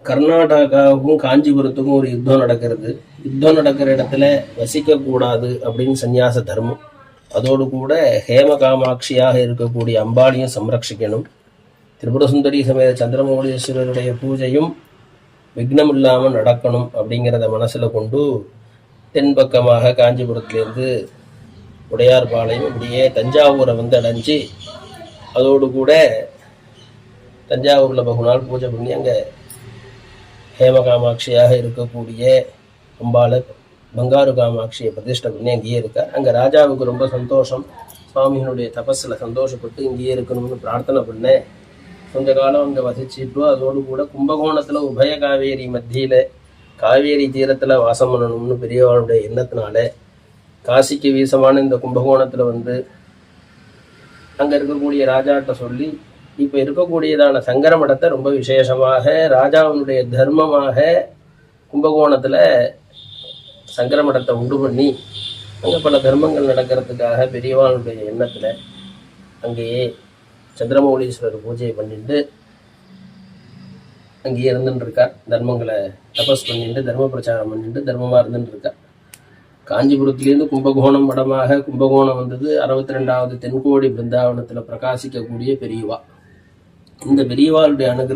கர்நாடகாவுக்கும் காஞ்சிபுரத்துக்கும் ஒரு யுத்தம் நடக்கிறது. யுத்தம் நடக்கிற இடத்துல வசிக்கக்கூடாது அப்படின்னு சந்நியாச தர்மம். அதோடு கூட ஹேம காமாட்சியாக இருக்கக்கூடிய அம்பாளையும் சம்ரட்சிக்கணும். திரிபுரசுந்தரி சமேத சந்திரமௌலீஸ்வரருடைய பூஜையும் விக்னம் இல்லாமல் நடக்கணும் அப்படிங்கிறத மனசில் கொண்டு தென்பக்கமாக காஞ்சிபுரத்திலேருந்து உடையார்பாளையம் இப்படியே தஞ்சாவூரை வந்து அடைஞ்சு அதோடு கூட தஞ்சாவூரில் பகுநாள் பூஜை பண்ணி அங்கே ஹேம காமாட்சியாக இருக்கக்கூடிய அம்பாளை பங்காரு காமாட்சியை பிரதிஷ்டை பண்ணி அங்கேயே இருக்கார். அங்கே ராஜாவுக்கு ரொம்ப சந்தோஷம். சுவாமிகளுடைய தபஸில் சந்தோஷப்பட்டு இங்கேயே இருக்கணும்னு பிரார்த்தனை பண்ணேன். கொஞ்ச காலம் அங்கே வசிச்சுட்டு அதோடு கூட கும்பகோணத்தில் உபய காவேரி மத்தியில் காவேரி தீரத்தில் வாசம் பண்ணணும்னு பெரியவாளுடைய எண்ணத்தினால காசிக்கு வீசமான இந்த கும்பகோணத்தில் வந்து அங்கே இருக்கக்கூடிய ராஜாட்ட சொல்லி இப்போ இருக்கக்கூடியதான சங்கர மடத்தை ரொம்ப விசேஷமாக ராஜாவினுடைய தர்மமாக கும்பகோணத்தில் சங்கர மடத்தை உண்டு பண்ணி அங்கே பல தர்மங்கள் நடக்கிறதுக்காக பெரியவாளுடைய எண்ணத்தில் அங்கேயே சந்திரமௌலீஸ்வரர் பூஜை பண்ணிட்டு அங்கேயே இருந்துட்டுருக்கார். தர்மங்களை தபஸ் பண்ணிட்டு தர்ம பிரச்சாரம் பண்ணிட்டு தர்மமாக இருந்துட்டுருக்கார். காஞ்சிபுரத்திலேருந்து கும்பகோணம் மடமாக கும்பகோணம் வந்தது 62வது தென்கோடி பிருந்தாவனத்தில் பிரகாசிக்கக்கூடிய பெரியவா. இந்த பெரியவாளுடைய அனுகிரகம்